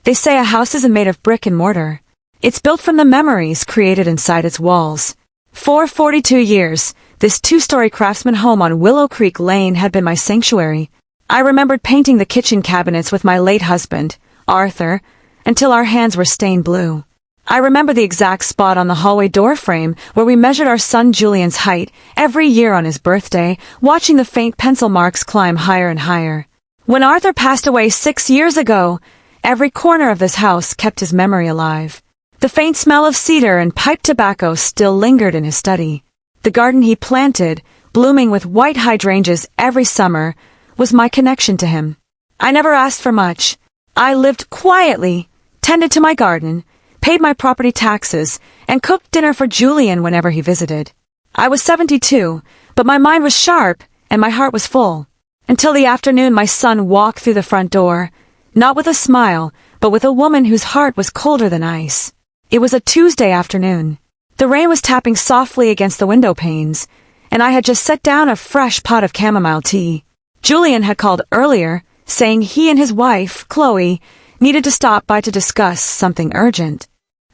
They say a house isn't made of brick and mortar. It's built from the memories created inside its walls. For 42 years, this two-story Craftsman home on Willow Creek Lane had been my sanctuary. I remembered painting the kitchen cabinets with my late husband, Arthur, until our hands were stained blue. I remember the exact spot on the hallway door frame where we measured our son Julian's height every year on his birthday, watching the faint pencil marks climb higher and higher. When Arthur passed away 6 years ago, every corner of this house kept his memory alive. The faint smell of cedar and pipe tobacco still lingered in his study. The garden he planted, blooming with white hydrangeas every summer, was my connection to him. I never asked for much. I lived quietly, tended to my garden, paid my property taxes, and cooked dinner for Julian whenever he visited. I was 72, but my mind was sharp and my heart was full. Until the afternoon my son walked through the front door, not with a smile, but with a woman whose heart was colder than ice. It was a Tuesday afternoon. The rain was tapping softly against the window panes, and I had just set down a fresh pot of chamomile tea. Julian had called earlier, saying he and his wife, Chloe, needed to stop by to discuss something urgent.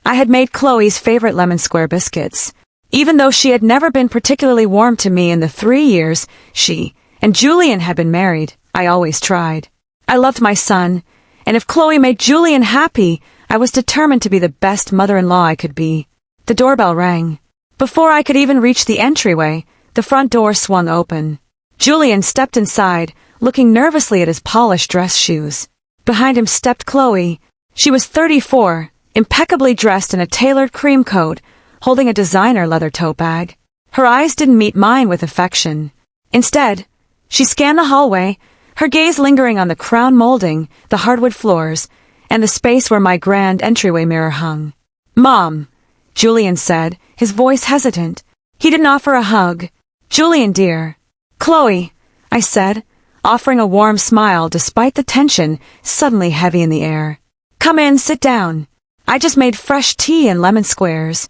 I had made Chloe's favorite lemon square biscuits. Even though she had never been particularly warm to me in the 3 years she and Julian had been married, I always tried. I loved my son, and if Chloe made Julian happy, I was determined to be the best mother-in-law I could be. The doorbell rang. Before I could even reach the entryway, the front door swung open. Julian stepped inside, looking nervously at his polished dress shoes. Behind him stepped Chloe. She was 34, impeccably dressed in a tailored cream coat, holding a designer leather tote bag. Her eyes didn't meet mine with affection. Instead, she scanned the hallway, her gaze lingering on the crown molding, the hardwood floors, and the space where my grand entryway mirror hung. "Mom," Julian said, his voice hesitant. He didn't offer a hug. "Julian, dear." "Chloe," I said, offering a warm smile despite the tension suddenly heavy in the air. "Come in, sit down. I just made fresh tea and lemon squares."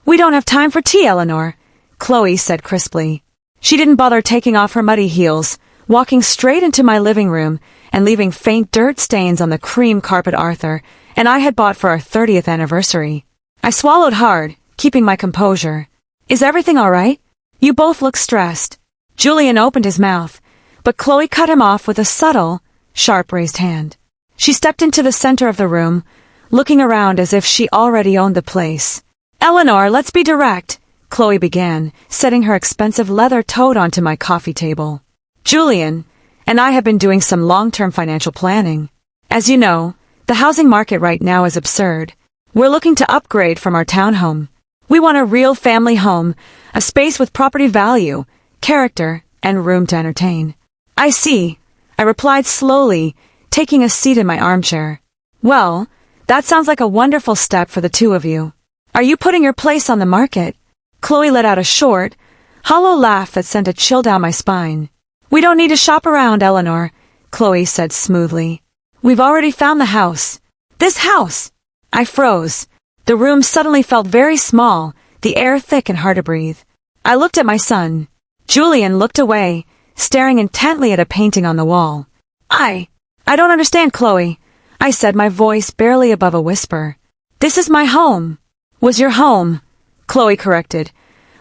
"We don't have time for tea, Eleanor," Chloe said crisply. She didn't bother taking off her muddy heels, walking straight into my living room and leaving faint dirt stains on the cream carpet Arthur and I had bought for our 30th anniversary. I swallowed hard, keeping my composure. "Is everything all right? You both look stressed." Julian opened his mouth, but Chloe cut him off with a subtle, sharp raised hand. She stepped into the center of the room, looking around as if she already owned the place. "Eleanor, let's be direct," Chloe began, setting her expensive leather tote onto my coffee table. "Julian and I have been doing some long-term financial planning. As you know, the housing market right now is absurd. We're looking to upgrade from our townhome. We want a real family home, a space with property value, character, and room to entertain." "I see," I replied slowly, taking a seat in my armchair. "Well, that sounds like a wonderful step for the two of you. Are you putting your place on the market?" Chloe let out a short, hollow laugh that sent a chill down my spine. "We don't need to shop around, Eleanor," Chloe said smoothly. "We've already found the house." "This house!" I froze. The room suddenly felt very small, the air thick and hard to breathe. I looked at my son. Julian looked away, staring intently at a painting on the wall. I don't understand, Chloe," I said, my voice barely above a whisper. "This is my home." "Was your home," Chloe corrected,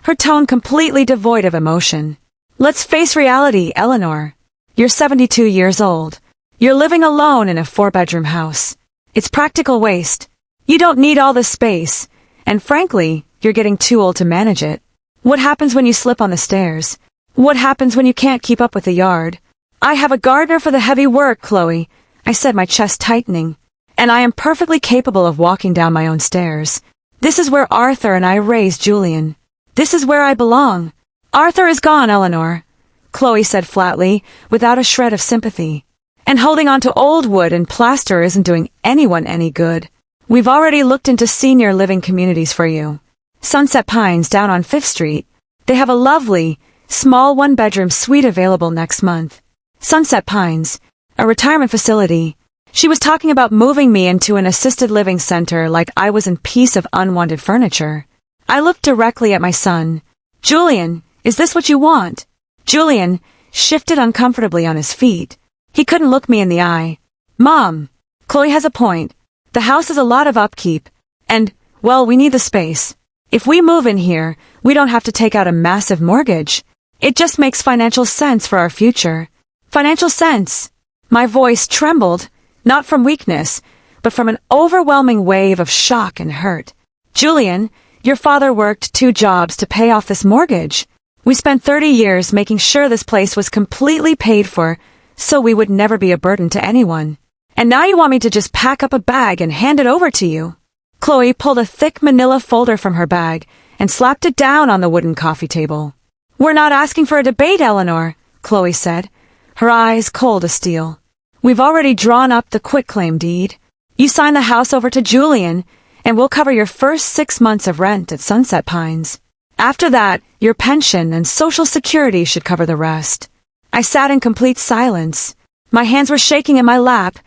her tone completely devoid of emotion. "Let's face reality, Eleanor. You're 72 years old. You're living alone in a 4-bedroom house. It's practical waste. You don't need all this space, and frankly, you're getting too old to manage it. What happens when you slip on the stairs? What happens when you can't keep up with the yard?" "I have a gardener for the heavy work, Chloe," I said, my chest tightening. "And I am perfectly capable of walking down my own stairs. This is where Arthur and I raised Julian. This is where I belong." "Arthur is gone, Eleanor," Chloe said flatly, without a shred of sympathy. "And holding on to old wood and plaster isn't doing anyone any good. We've already looked into senior living communities for you. Sunset Pines down on 5th Street. They have a lovely, small 1-bedroom suite available next month. Sunset Pines, a retirement facility. She was talking about moving me into an assisted living center like I was a piece of unwanted furniture. I looked directly at my son. "Julian, is this what you want?" Julian shifted uncomfortably on his feet. He couldn't look me in the eye. "Mom," Chloe has a point. The house is a lot of upkeep. And, well, we need the space. If we move in here, we don't have to take out a massive mortgage. It just makes financial sense for our future. Financial sense. My voice trembled, not from weakness, but from an overwhelming wave of shock and hurt. Julian, your father worked 2 jobs to pay off this mortgage. We spent 30 years making sure this place was completely paid for, so we would never be a burden to anyone. And now you want me to just pack up a bag and hand it over to you? Chloe pulled a thick manila folder from her bag and slapped it down on the wooden coffee table. We're not asking for a debate, Eleanor, Chloe said, her eyes cold as steel. We've already drawn up the quitclaim deed. You sign the house over to Julian, and we'll cover your first 6 months of rent at Sunset Pines. After that, your pension and Social Security should cover the rest. I sat in complete silence. My hands were shaking in my lap,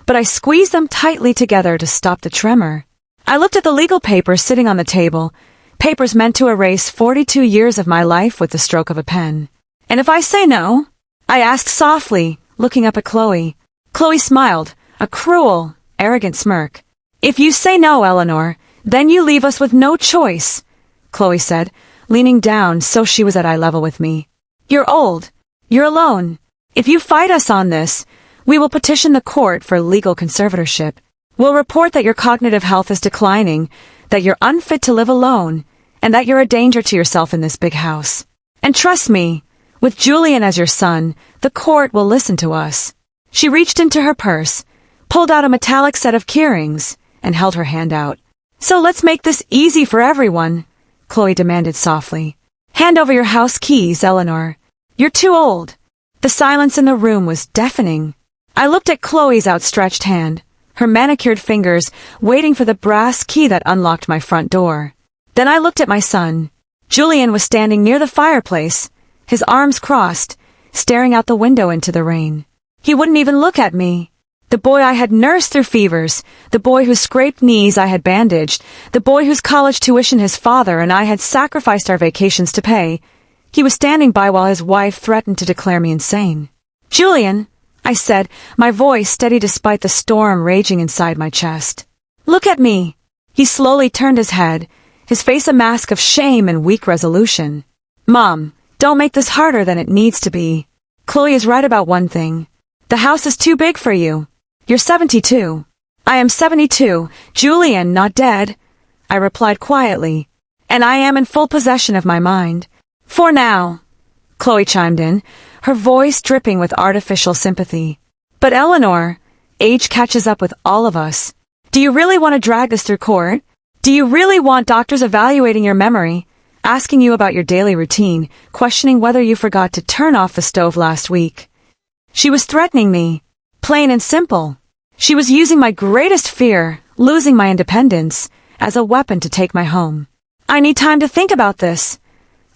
but I squeezed them tightly together to stop the tremor. I looked at the legal papers sitting on the table, papers meant to erase 42 years of my life with the stroke of a pen. And if I say no? I asked softly, looking up at Chloe. Chloe smiled, a cruel, arrogant smirk. If you say no, Eleanor, then you leave us with no choice, Chloe said, leaning down so she was at eye level with me. You're old. You're alone. If you fight us on this, we will petition the court for legal conservatorship. We'll report that your cognitive health is declining, that you're unfit to live alone, and that you're a danger to yourself in this big house. And trust me, with Julian as your son, the court will listen to us. She reached into her purse, pulled out a metallic set of keyrings, and held her hand out. So let's make this easy for everyone, Chloe demanded softly. Hand over your house keys, Eleanor. You're too old. The silence in the room was deafening. I looked at Chloe's outstretched hand, her manicured fingers waiting for the brass key that unlocked my front door. Then I looked at my son. Julian was standing near the fireplace, his arms crossed, staring out the window into the rain. He wouldn't even look at me. The boy I had nursed through fevers, the boy whose scraped knees I had bandaged, the boy whose college tuition his father and I had sacrificed our vacations to pay. He was standing by while his wife threatened to declare me insane. Julian, I said, my voice steady despite the storm raging inside my chest. Look at me. He slowly turned his head, his face a mask of shame and weak resolution. Mom, don't make this harder than it needs to be. Chloe is right about one thing. The house is too big for you. You're 72. I am 72, Julian not dead, I replied quietly, and I am in full possession of my mind. For now, Chloe chimed in, her voice dripping with artificial sympathy. But Eleanor, age catches up with all of us. Do you really want to drag this through court? Do you really want doctors evaluating your memory, asking you about your daily routine, questioning whether you forgot to turn off the stove last week? She was threatening me, plain and simple. She was using my greatest fear, losing my independence, as a weapon to take my home. I need time to think about this,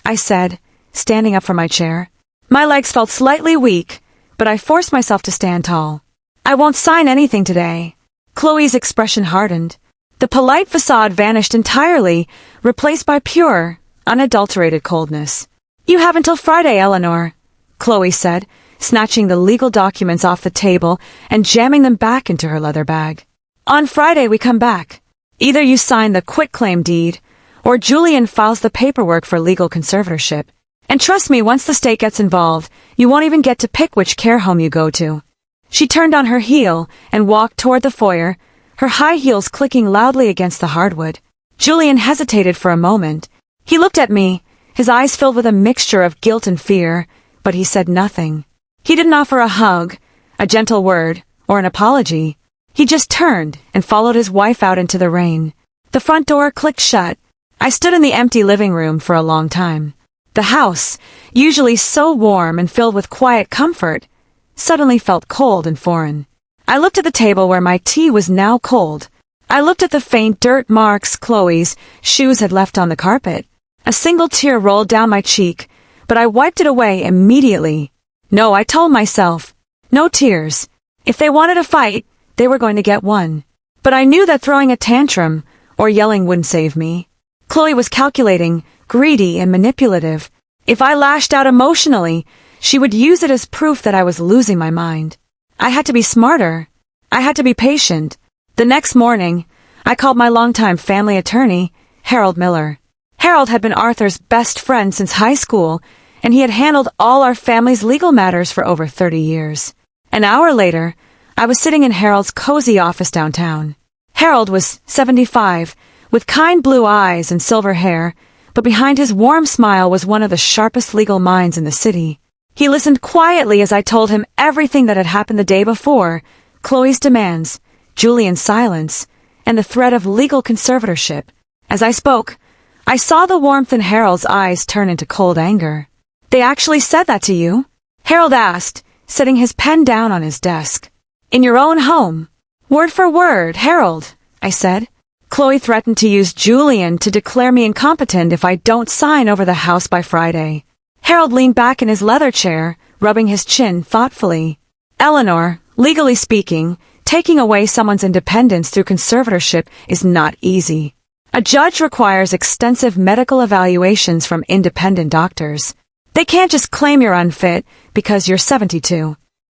I said, standing up from my chair. My legs felt slightly weak, but I forced myself to stand tall. I won't sign anything today. Chloe's expression hardened. The polite facade vanished entirely, replaced by pure, unadulterated coldness. You have until Friday, Eleanor, Chloe said, snatching the legal documents off the table and jamming them back into her leather bag. On Friday we come back. Either you sign the quitclaim deed, or Julian files the paperwork for legal conservatorship. And trust me, once the state gets involved, you won't even get to pick which care home you go to. She turned on her heel and walked toward the foyer, her high heels clicking loudly against the hardwood. Julian hesitated for a moment. He looked at me, his eyes filled with a mixture of guilt and fear, but he said nothing. He didn't offer a hug, a gentle word, or an apology. He just turned and followed his wife out into the rain. The front door clicked shut. I stood in the empty living room for a long time. The house, usually so warm and filled with quiet comfort, suddenly felt cold and foreign. I looked at the table where my tea was now cold. I looked at the faint dirt marks Chloe's shoes had left on the carpet. A single tear rolled down my cheek, but I wiped it away immediately. No, I told myself. No tears. If they wanted a fight, they were going to get one. But I knew that throwing a tantrum or yelling wouldn't save me. Chloe was calculating, greedy, and manipulative. If I lashed out emotionally, she would use it as proof that I was losing my mind. I had to be smarter. I had to be patient. The next morning, I called my longtime family attorney, Harold Miller. Harold had been Arthur's best friend since high school, and he had handled all our family's legal matters for over 30 years. An hour later, I was sitting in Harold's cozy office downtown. Harold was 75, with kind blue eyes and silver hair, but behind his warm smile was one of the sharpest legal minds in the city. He listened quietly as I told him everything that had happened the day before, Chloe's demands, Julian's silence, and the threat of legal conservatorship. As I spoke, I saw the warmth in Harold's eyes turn into cold anger. "They actually said that to you?" Harold asked, setting his pen down on his desk. "In your own home?" "Word for word, Harold," I said. "Chloe threatened to use Julian to declare me incompetent if I don't sign over the house by Friday." Harold leaned back in his leather chair, rubbing his chin thoughtfully. "Eleanor, legally speaking, taking away someone's independence through conservatorship is not easy. A judge requires extensive medical evaluations from independent doctors. They can't just claim you're unfit because you're 72.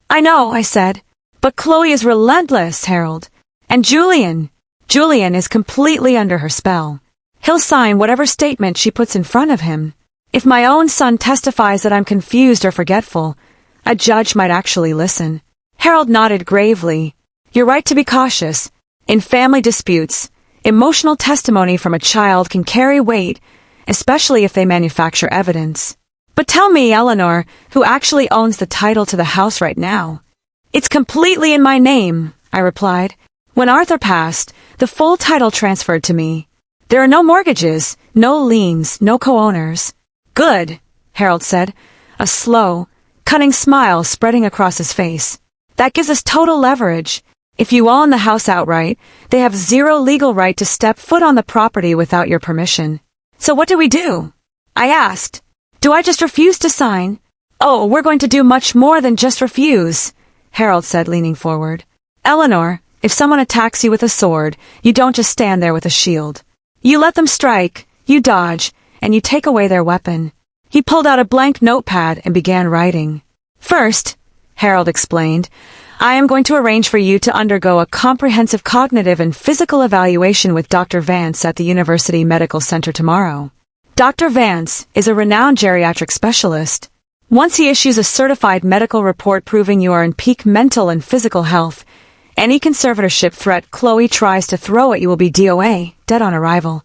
"I know," I said. "But Chloe is relentless, Harold. And Julian is completely under her spell. He'll sign whatever statement she puts in front of him. If my own son testifies that I'm confused or forgetful, a judge might actually listen." Harold nodded gravely. "You're right to be cautious. In family disputes, emotional testimony from a child can carry weight, especially if they manufacture evidence. But tell me, Eleanor, who actually owns the title to the house right now?" "It's completely in my name," I replied. "When Arthur passed, the full title transferred to me. There are no mortgages, no liens, no co-owners." "Good," Harold said, a slow, cunning smile spreading across his face. "That gives us total leverage. If you own the house outright, they have zero legal right to step foot on the property without your permission. So what do we do?" I asked. "Do I just refuse to sign?" "Oh, we're going to do much more than just refuse," Harold said, leaning forward. "Eleanor, if someone attacks you with a sword, you don't just stand there with a shield. You let them strike, you dodge, and you take away their weapon." He pulled out a blank notepad and began writing. "First," Harold explained, "I am going to arrange for you to undergo a comprehensive cognitive and physical evaluation with Dr. Vance at the University Medical Center tomorrow. Dr. Vance is a renowned geriatric specialist. Once he issues a certified medical report proving you are in peak mental and physical health, any conservatorship threat Chloe tries to throw at you will be DOA, dead on arrival."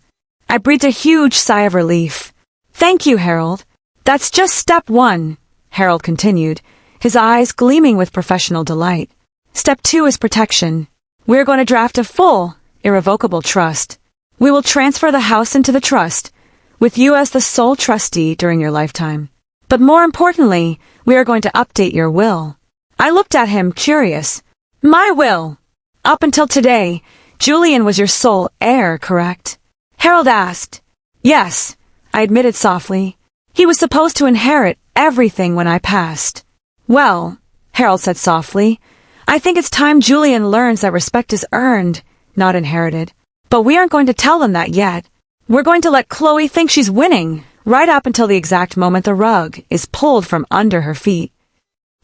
I breathed a huge sigh of relief. "Thank you, Harold. That's just step one," Harold continued, his eyes gleaming with professional delight. "Step 2 is protection. We're going to draft a full, irrevocable trust. We will transfer the house into the trust, with you as the sole trustee during your lifetime. But more importantly, we are going to update your will." I looked at him, curious. "My will? Up until today, Julian was your sole heir, correct?" Harold asked. "Yes," I admitted softly. "He was supposed to inherit everything when I passed." "Well," Harold said softly, "I think it's time Julian learns that respect is earned, not inherited. But we aren't going to tell them that yet. We're going to let Chloe think she's winning, right up until the exact moment the rug is pulled from under her feet."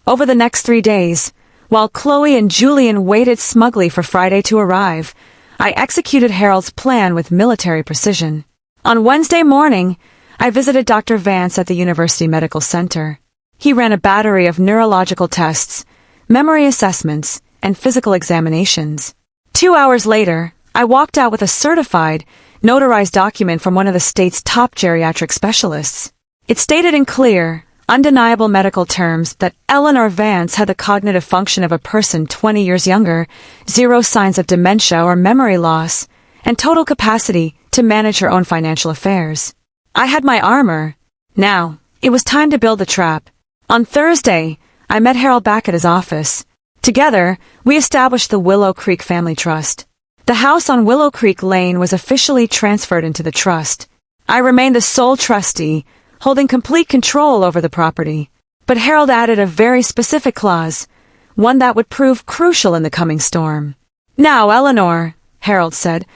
Over the next 3 days, while Chloe and Julian waited smugly for Friday to arrive, I executed Harold's plan with military precision. On Wednesday morning, I visited Dr. Vance at the University Medical Center. He ran a battery of neurological tests, memory assessments, and physical examinations. 2 hours later, I walked out with a certified, notarized document from one of the state's top geriatric specialists. It stated in clear, undeniable medical terms that Eleanor Vance had the cognitive function of a person 20 years younger, 0 signs of dementia or memory loss, and total capacity to manage her own financial affairs. I had my armor. Now, it was time to build the trap. On Thursday, I met Harold back at his office. Together, we established the Willow Creek Family Trust. The house on Willow Creek Lane was officially transferred into the trust. I remained the sole trustee, holding complete control over the property. But Harold added a very specific clause, one that would prove crucial in the coming storm. "Now, Eleanor," Harold said,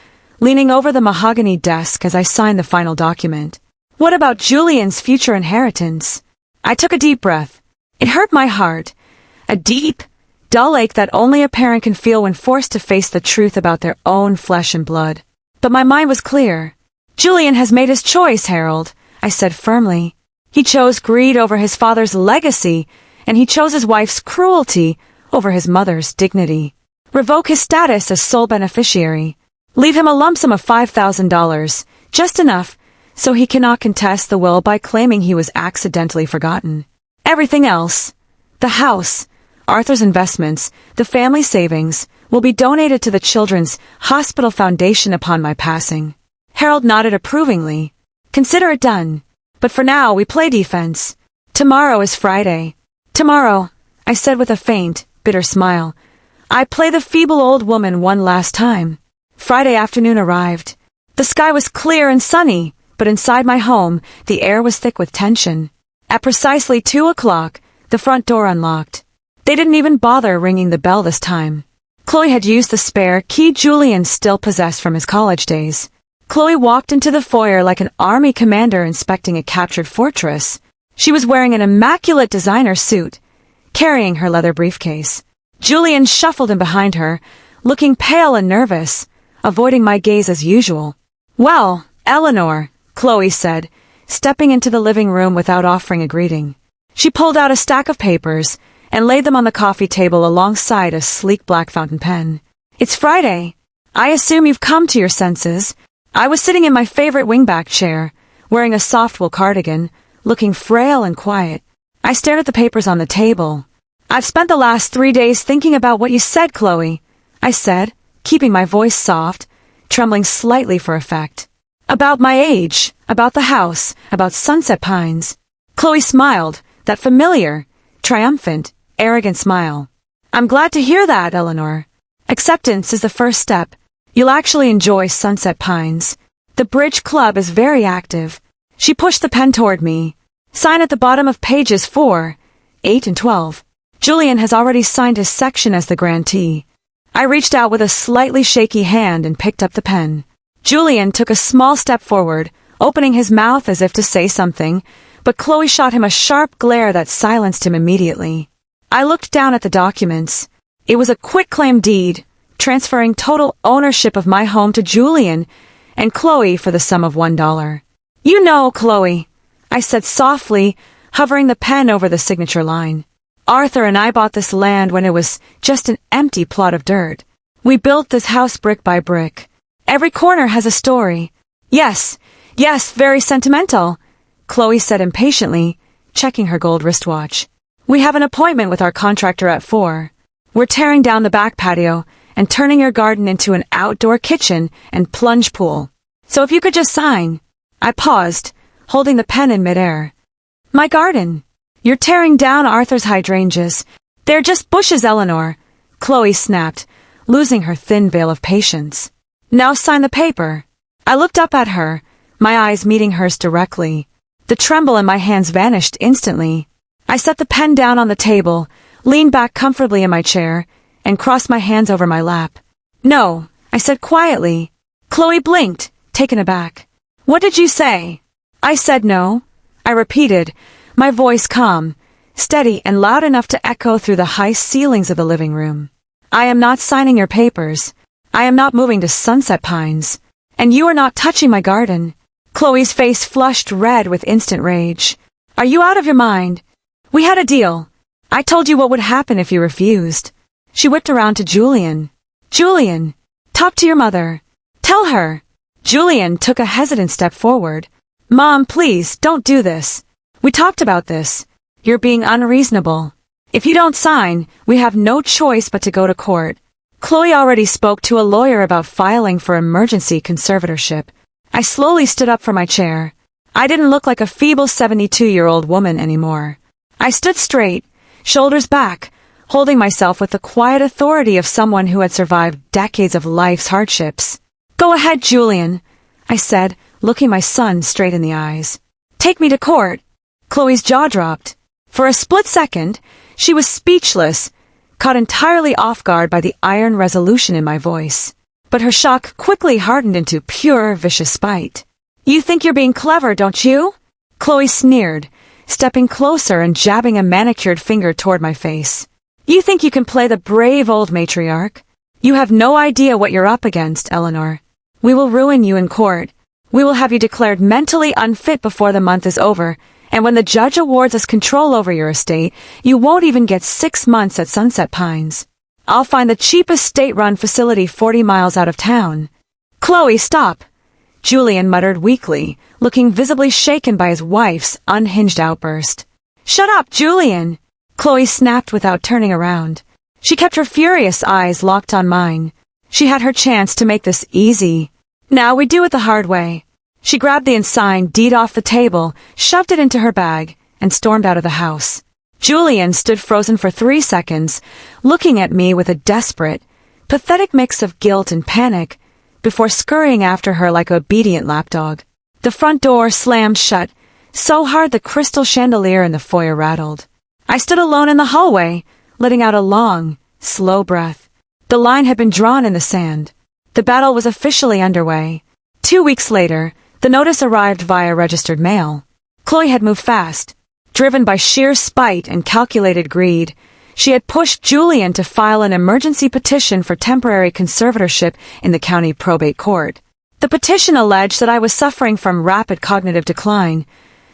leaning over the mahogany desk as I signed the final document. "What about Julian's future inheritance?" I took a deep breath. It hurt my heart. A deep, dull ache that only a parent can feel when forced to face the truth about their own flesh and blood. But my mind was clear. Julian has made his choice, Harold, I said firmly. He chose greed over his father's legacy, and he chose his wife's cruelty over his mother's dignity. Revoke his status as sole beneficiary. Leave him a lump sum of $5,000, just enough so he cannot contest the will by claiming he was accidentally forgotten. Everything else, the house, Arthur's investments, the family savings, will be donated to the Children's Hospital Foundation upon my passing. Harold nodded approvingly. Consider it done. But for now, we play defense. Tomorrow is Friday. Tomorrow, I said with a faint, bitter smile, I play the feeble old woman one last time. Friday afternoon arrived. The sky was clear and sunny, but inside my home, the air was thick with tension. At precisely 2 o'clock, the front door unlocked. They didn't even bother ringing the bell this time. Chloe had used the spare key Julian still possessed from his college days. Chloe walked into the foyer like an army commander inspecting a captured fortress. She was wearing an immaculate designer suit, carrying her leather briefcase. Julian shuffled in behind her, looking pale and nervous, avoiding my gaze as usual. Well, Eleanor, Chloe said, stepping into the living room without offering a greeting. She pulled out a stack of papers and laid them on the coffee table alongside a sleek black fountain pen. It's Friday. I assume you've come to your senses. I was sitting in my favorite wingback chair, wearing a soft wool cardigan, looking frail and quiet. I stared at the papers on the table. I've spent the last 3 days thinking about what you said, Chloe, I said, keeping my voice soft, trembling slightly for effect. About my age, about the house, about Sunset Pines. Chloe smiled, that familiar, triumphant, arrogant smile. I'm glad to hear that, Eleanor. Acceptance is the first step. You'll actually enjoy Sunset Pines. The bridge club is very active. She pushed the pen toward me. Sign at the bottom of pages 4, 8, and 12. Julian has already signed his section as the grantee. I reached out with a slightly shaky hand and picked up the pen. Julian took a small step forward, opening his mouth as if to say something, but Chloe shot him a sharp glare that silenced him immediately. I looked down at the documents. It was a quitclaim deed, transferring total ownership of my home to Julian and Chloe for the sum of $1. You know, Chloe, I said softly, hovering the pen over the signature line. Arthur and I bought this land when it was just an empty plot of dirt. We built this house brick by brick. Every corner has a story. Yes, very sentimental, Chloe said impatiently, checking her gold wristwatch. We have an appointment with our contractor at 4. We're tearing down the back patio and turning your garden into an outdoor kitchen and plunge pool. So if you could just sign. I paused, holding the pen in midair. My garden. You're tearing down Arthur's hydrangeas. They're just bushes, Eleanor, Chloe snapped, losing her thin veil of patience. Now sign the paper. I looked up at her, my eyes meeting hers directly. The tremble in my hands vanished instantly. I set the pen down on the table, leaned back comfortably in my chair, and crossed my hands over my lap. No, I said quietly. Chloe blinked, taken aback. What did you say? I said no. I repeated, my voice calm, steady and loud enough to echo through the high ceilings of the living room. I am not signing your papers. I am not moving to Sunset Pines. And you are not touching my garden. Chloe's face flushed red with instant rage. Are you out of your mind? We had a deal. I told you what would happen if you refused. She whipped around to Julian. Julian, talk to your mother. Tell her. Julian took a hesitant step forward. Mom, please, don't do this. We talked about this. You're being unreasonable. If you don't sign, we have no choice but to go to court. Chloe already spoke to a lawyer about filing for emergency conservatorship. I slowly stood up from my chair. I didn't look like a feeble 72-year-old woman anymore. I stood straight, shoulders back, holding myself with the quiet authority of someone who had survived decades of life's hardships. Go ahead, Julian, I said, looking my son straight in the eyes. Take me to court. Chloe's jaw dropped. For a split second, she was speechless, caught entirely off guard by the iron resolution in my voice. But her shock quickly hardened into pure, vicious spite. You think you're being clever, don't you? Chloe sneered, stepping closer and jabbing a manicured finger toward my face. You think you can play the brave old matriarch? You have no idea what you're up against, Eleanor. We will ruin you in court. We will have you declared mentally unfit before the month is over, and when the judge awards us control over your estate, you won't even get 6 months at Sunset Pines. I'll find the cheapest state-run facility 40 miles out of town. Chloe, stop! Julian muttered weakly, looking visibly shaken by his wife's unhinged outburst. Shut up, Julian! Chloe snapped without turning around. She kept her furious eyes locked on mine. She had her chance to make this easy. Now we do it the hard way. She grabbed the unsigned deed off the table, shoved it into her bag, and stormed out of the house. Julian stood frozen for 3 seconds, looking at me with a desperate, pathetic mix of guilt and panic, before scurrying after her like an obedient lapdog. The front door slammed shut, so hard the crystal chandelier in the foyer rattled. I stood alone in the hallway, letting out a long, slow breath. The line had been drawn in the sand. The battle was officially underway. 2 weeks later, the notice arrived via registered mail. Chloe had moved fast. Driven by sheer spite and calculated greed, she had pushed Julian to file an emergency petition for temporary conservatorship in the county probate court. The petition alleged that I was suffering from rapid cognitive decline,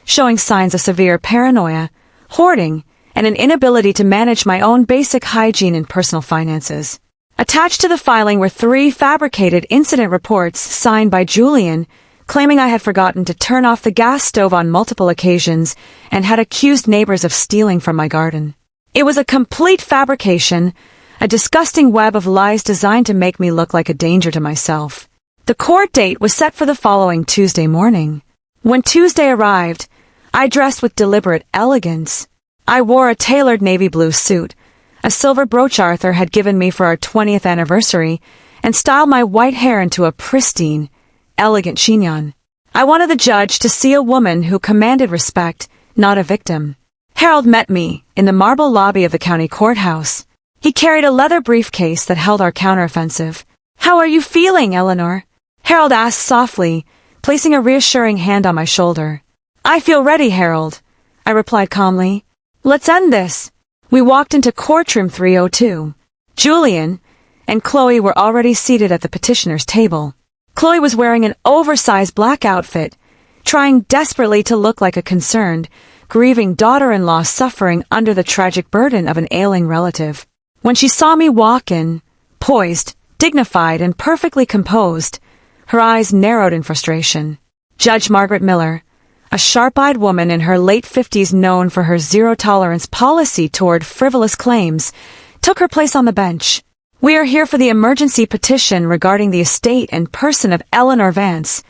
showing signs of severe paranoia, hoarding, and an inability to manage my own basic hygiene and personal finances. Attached to the filing were 3 fabricated incident reports signed by Julian, claiming I had forgotten to turn off the gas stove on multiple occasions and had accused neighbors of stealing from my garden. It was a complete fabrication, a disgusting web of lies designed to make me look like a danger to myself. The court date was set for the following Tuesday morning. When Tuesday arrived, I dressed with deliberate elegance. I wore a tailored navy blue suit, a silver brooch Arthur had given me for our 20th anniversary, and styled my white hair into a pristine, elegant chignon. I wanted the judge to see a woman who commanded respect, not a victim. Harold met me in the marble lobby of the county courthouse. He carried a leather briefcase that held our counteroffensive. "How are you feeling, Eleanor?" Harold asked softly, placing a reassuring hand on my shoulder. "I feel ready, Harold," I replied calmly. "Let's end this." We walked into Courtroom 302. Julian and Chloe were already seated at the petitioner's table. Chloe was wearing an oversized black outfit, trying desperately to look like a concerned, grieving daughter-in-law suffering under the tragic burden of an ailing relative. When she saw me walk in, poised, dignified, and perfectly composed, her eyes narrowed in frustration. Judge Margaret Miller, a sharp-eyed woman in her late 50s known for her zero-tolerance policy toward frivolous claims, took her place on the bench. "We are here for the emergency petition regarding the estate and person of Eleanor Vance,"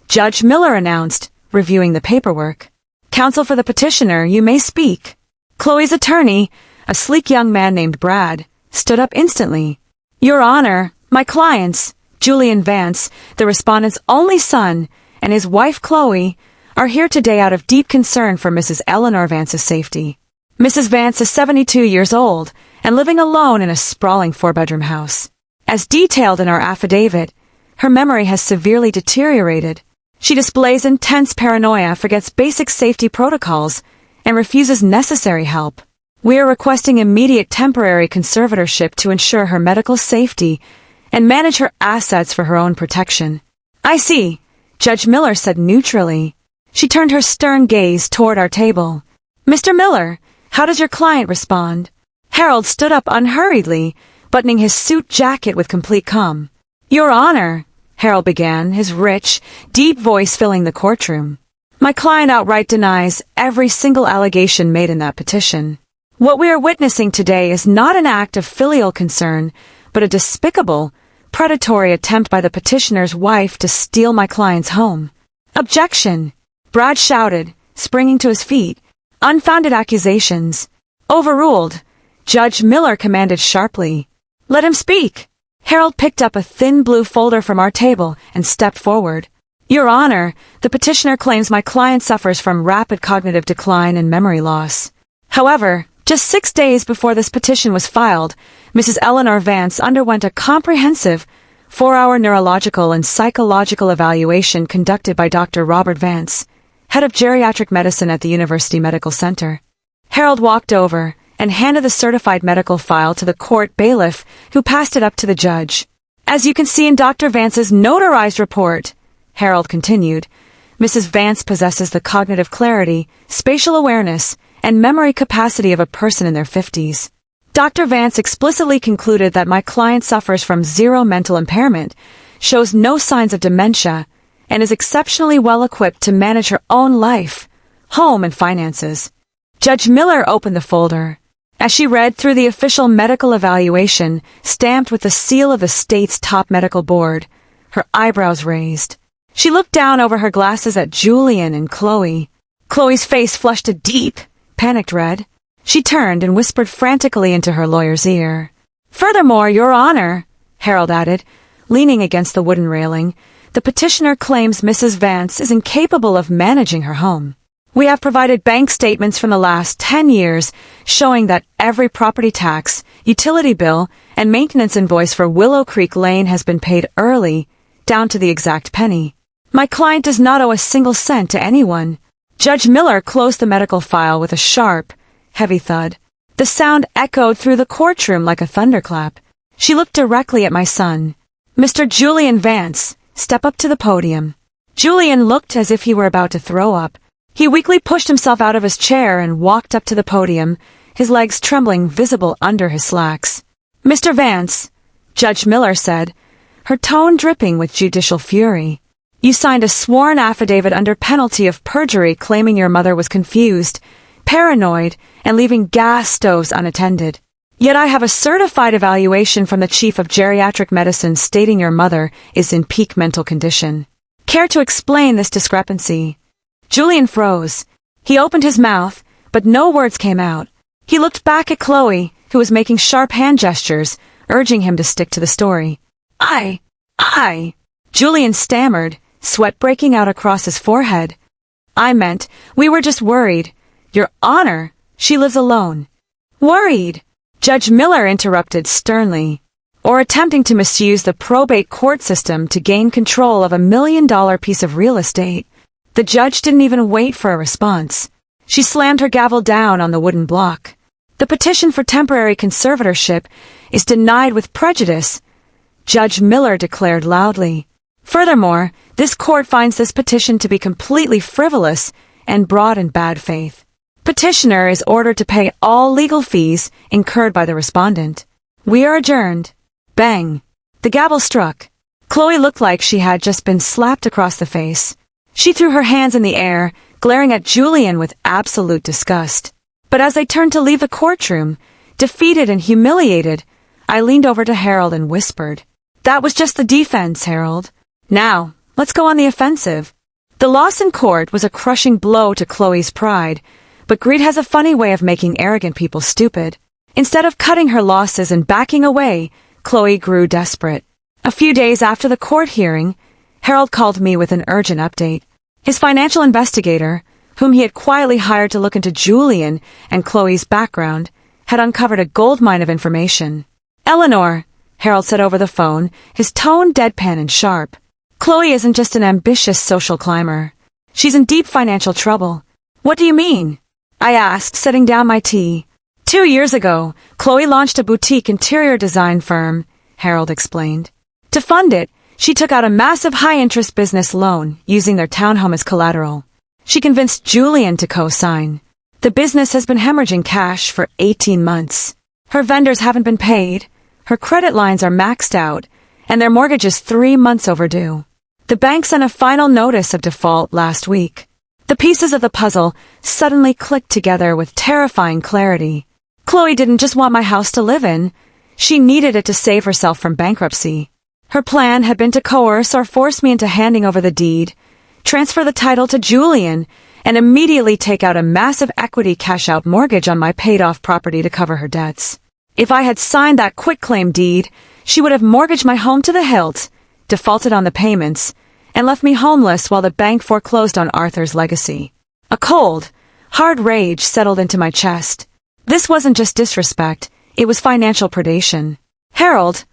Judge Miller announced, reviewing the paperwork. "Counsel for the petitioner, you may speak." Chloe's attorney, a sleek young man named Brad, stood up instantly. "Your Honor, my clients, Julian Vance, the respondent's only son, and his wife Chloe, are here today out of deep concern for Mrs. Eleanor Vance's safety. Mrs. Vance is 72 years old and living alone in a sprawling 4-bedroom house. As detailed in our affidavit, her memory has severely deteriorated. She displays intense paranoia, forgets basic safety protocols, and refuses necessary help. We are requesting immediate temporary conservatorship to ensure her medical safety and manage her assets for her own protection." "I see," Judge Miller said neutrally. She turned her stern gaze toward our table. "Mr. Miller, how does your client respond?" Harold stood up unhurriedly, buttoning his suit jacket with complete calm. "Your Honor," Harold began, his rich, deep voice filling the courtroom. "My client outright denies every single allegation made in that petition. What we are witnessing today is not an act of filial concern, but a despicable, predatory attempt by the petitioner's wife to steal my client's home." "Objection!" Brad shouted, springing to his feet. "Unfounded accusations." "Overruled," Judge Miller commanded sharply. "Let him speak." Harold picked up a thin blue folder from our table and stepped forward. "Your Honor, the petitioner claims my client suffers from rapid cognitive decline and memory loss. However, just 6 days before this petition was filed, Mrs. Eleanor Vance underwent a comprehensive 4-hour neurological and psychological evaluation conducted by Dr. Robert Vance, head of geriatric medicine at the University Medical Center." Harold walked over, and handed the certified medical file to the court bailiff, who passed it up to the judge. As you can see in Dr. Vance's notarized report, Harold continued, Mrs. Vance possesses the cognitive clarity, spatial awareness, and memory capacity of a person in their 50s. Dr. Vance explicitly concluded that my client suffers from zero mental impairment, shows no signs of dementia, and is exceptionally well equipped to manage her own life, home, and finances. Judge Miller opened the folder. As she read through the official medical evaluation, stamped with the seal of the state's top medical board, her eyebrows raised. She looked down over her glasses at Julian and Chloe. Chloe's face flushed a deep, panicked red. She turned and whispered frantically into her lawyer's ear. Furthermore, Your Honor, Harold added, leaning against the wooden railing, the petitioner claims Mrs. Vance is incapable of managing her home. We have provided bank statements from the last 10 years showing that every property tax, utility bill, and maintenance invoice for Willow Creek Lane has been paid early, down to the exact penny. My client does not owe a single cent to anyone. Judge Miller closed the medical file with a sharp, heavy thud. The sound echoed through the courtroom like a thunderclap. She looked directly at my son. Mr. Julian Vance, step up to the podium. Julian looked as if he were about to throw up. He weakly pushed himself out of his chair and walked up to the podium, his legs trembling visible under his slacks. Mr. Vance, Judge Miller said, her tone dripping with judicial fury. You signed a sworn affidavit under penalty of perjury claiming your mother was confused, paranoid, and leaving gas stoves unattended. Yet I have a certified evaluation from the chief of geriatric medicine stating your mother is in peak mental condition. Care to explain this discrepancy? Julian froze. He opened his mouth, but no words came out. He looked back at Chloe, who was making sharp hand gestures, urging him to stick to the story. I. Julian stammered, sweat breaking out across his forehead. I meant, we were just worried. Your Honor, she lives alone. Worried? Judge Miller interrupted sternly. Or attempting to misuse the probate court system to gain control of $1 million piece of real estate. The judge didn't even wait for a response. She slammed her gavel down on the wooden block. The petition for temporary conservatorship is denied with prejudice, Judge Miller declared loudly. Furthermore, this court finds this petition to be completely frivolous and brought in bad faith. Petitioner is ordered to pay all legal fees incurred by the respondent. We are adjourned. Bang. The gavel struck. Chloe looked like she had just been slapped across the face. She threw her hands in the air, glaring at Julian with absolute disgust. But as they turned to leave the courtroom, defeated and humiliated, I leaned over to Harold and whispered, That was just the defense, Harold. Now, let's go on the offensive. The loss in court was a crushing blow to Chloe's pride, but greed has a funny way of making arrogant people stupid. Instead of cutting her losses and backing away, Chloe grew desperate. A few days after the court hearing, Harold called me with an urgent update. His financial investigator, whom he had quietly hired to look into Julian and Chloe's background, had uncovered a goldmine of information. Eleanor, Harold said over the phone, his tone deadpan and sharp. Chloe isn't just an ambitious social climber. She's in deep financial trouble. What do you mean? I asked, setting down my tea. 2 years ago, Chloe launched a boutique interior design firm, Harold explained. To fund it, she took out a massive high-interest business loan, using their townhome as collateral. She convinced Julian to co-sign. The business has been hemorrhaging cash for 18 months. Her vendors haven't been paid, her credit lines are maxed out, and their mortgage is 3 months overdue. The bank sent a final notice of default last week. The pieces of the puzzle suddenly clicked together with terrifying clarity. Chloe didn't just want my house to live in, she needed it to save herself from bankruptcy. Her plan had been to coerce or force me into handing over the deed, transfer the title to Julian, and immediately take out a massive equity cash-out mortgage on my paid-off property to cover her debts. If I had signed that quitclaim deed, she would have mortgaged my home to the hilt, defaulted on the payments, and left me homeless while the bank foreclosed on Arthur's legacy. A cold, hard rage settled into my chest. This wasn't just disrespect, it was financial predation. Harold,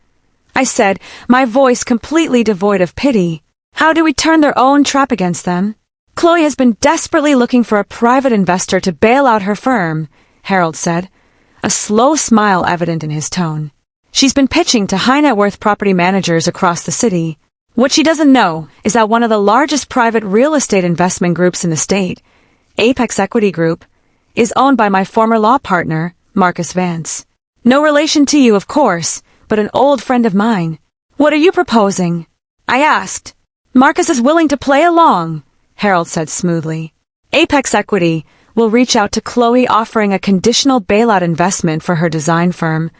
I said, my voice completely devoid of pity. How do we turn their own trap against them? Chloe has been desperately looking for a private investor to bail out her firm, Harold said. a slow smile evident in his tone. She's been pitching to high-net-worth property managers across the city. What she doesn't know is that one of the largest private real estate investment groups in the state, Apex Equity Group, is owned by my former law partner, Marcus Vance. No relation to you, of course, but an old friend of mine. What are you proposing? I asked. Marcus is willing to play along, Harold said smoothly. Apex Equity will reach out to Chloe offering a conditional bailout investment for her design firm,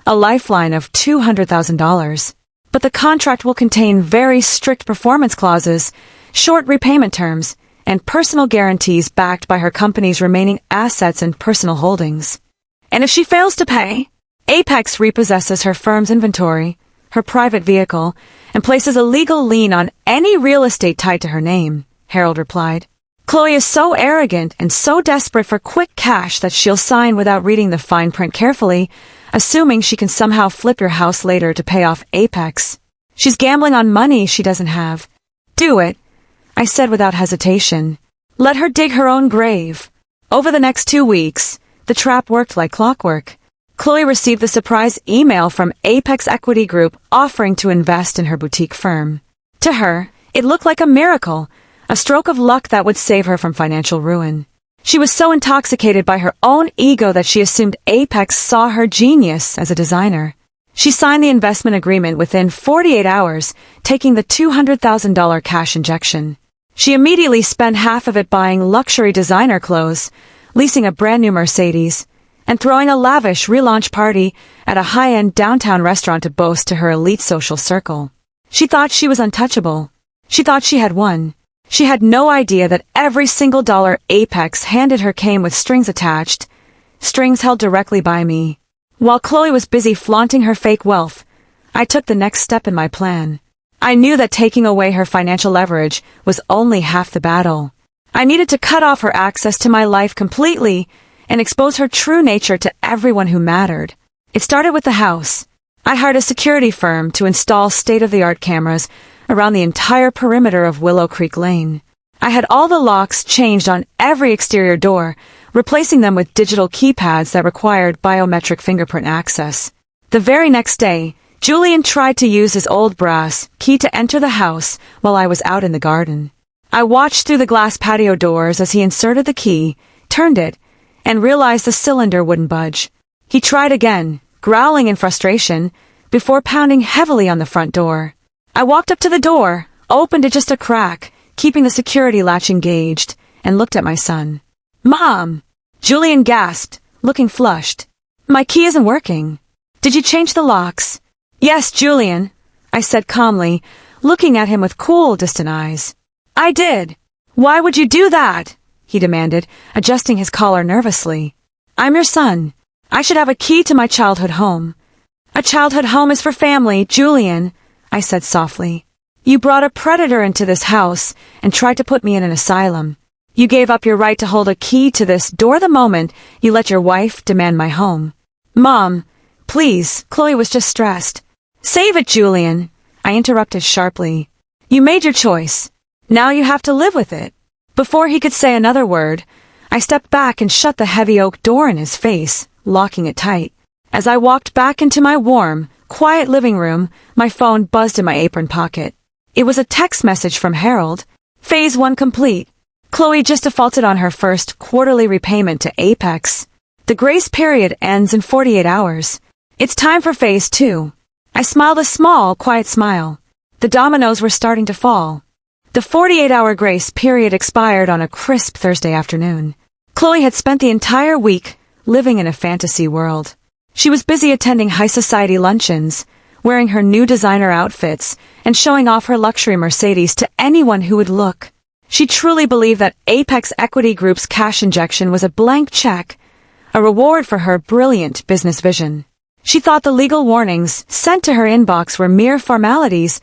a lifeline of $200,000. But the contract will contain very strict performance clauses, short repayment terms, and personal guarantees backed by her company's remaining assets and personal holdings. And if she fails to pay, Apex repossesses her firm's inventory, her private vehicle, and places a legal lien on any real estate tied to her name, Harold replied. Chloe is so arrogant and so desperate for quick cash that she'll sign without reading the fine print carefully, assuming she can somehow flip your house later to pay off Apex. She's gambling on money she doesn't have. Do it, I said without hesitation. Let her dig her own grave. Over the next 2 weeks, the trap worked like clockwork. Chloe received the surprise email from Apex Equity Group offering to invest in her boutique firm. To her, it looked like a miracle, a stroke of luck that would save her from financial ruin. She was so intoxicated by her own ego that she assumed Apex saw her genius as a designer. She signed the investment agreement within 48 hours, taking the $200,000 cash injection. She immediately spent half of it buying luxury designer clothes, leasing a brand new Mercedes, and throwing a lavish relaunch party at a high-end downtown restaurant to boast to her elite social circle. She thought she was untouchable. She thought she had won. She had no idea that every single dollar Apex handed her came with strings attached, strings held directly by me. While Chloe was busy flaunting her fake wealth, I took the next step in my plan. I knew that taking away her financial leverage was only half the battle. I needed to cut off her access to my life completely and expose her true nature to everyone who mattered. It started with the house. I hired a security firm to install state-of-the-art cameras around the entire perimeter of Willow Creek Lane. I had all the locks changed on every exterior door, replacing them with digital keypads that required biometric fingerprint access. The very next day, Julian tried to use his old brass key to enter the house while I was out in the garden. I watched through the glass patio doors as he inserted the key, turned it, and realized the cylinder wouldn't budge. He tried again, growling in frustration, before pounding heavily on the front door. I walked up to the door, opened it just a crack, keeping the security latch engaged, and looked at my son. "Mom!" Julian gasped, looking flushed. "My key isn't working. Did you change the locks?" "Yes, Julian," I said calmly, looking at him with cool, distant eyes. "I did." "Why would you do that?" he demanded, adjusting his collar nervously. "I'm your son. I should have a key to my childhood home." "A childhood home is for family, Julian," I said softly. "You brought a predator into this house and tried to put me in an asylum. You gave up your right to hold a key to this door the moment you let your wife demand my home." "Mom, please," Chloe was just stressed. "Save it, Julian," I interrupted sharply. "You made your choice. Now you have to live with it." Before he could say another word, I stepped back and shut the heavy oak door in his face, locking it tight. As I walked back into my warm, quiet living room, my phone buzzed in my apron pocket. It was a text message from Harold. Phase 1 complete. Chloe just defaulted on her first quarterly repayment to Apex. The grace period ends in 48 hours. It's time for Phase 2. I smiled a small, quiet smile. The dominoes were starting to fall. The 48-hour grace period expired on a crisp Thursday afternoon. Chloe had spent the entire week living in a fantasy world. She was busy attending high society luncheons, wearing her new designer outfits, and showing off her luxury Mercedes to anyone who would look. She truly believed that Apex Equity Group's cash injection was a blank check, a reward for her brilliant business vision. She thought the legal warnings sent to her inbox were mere formalities,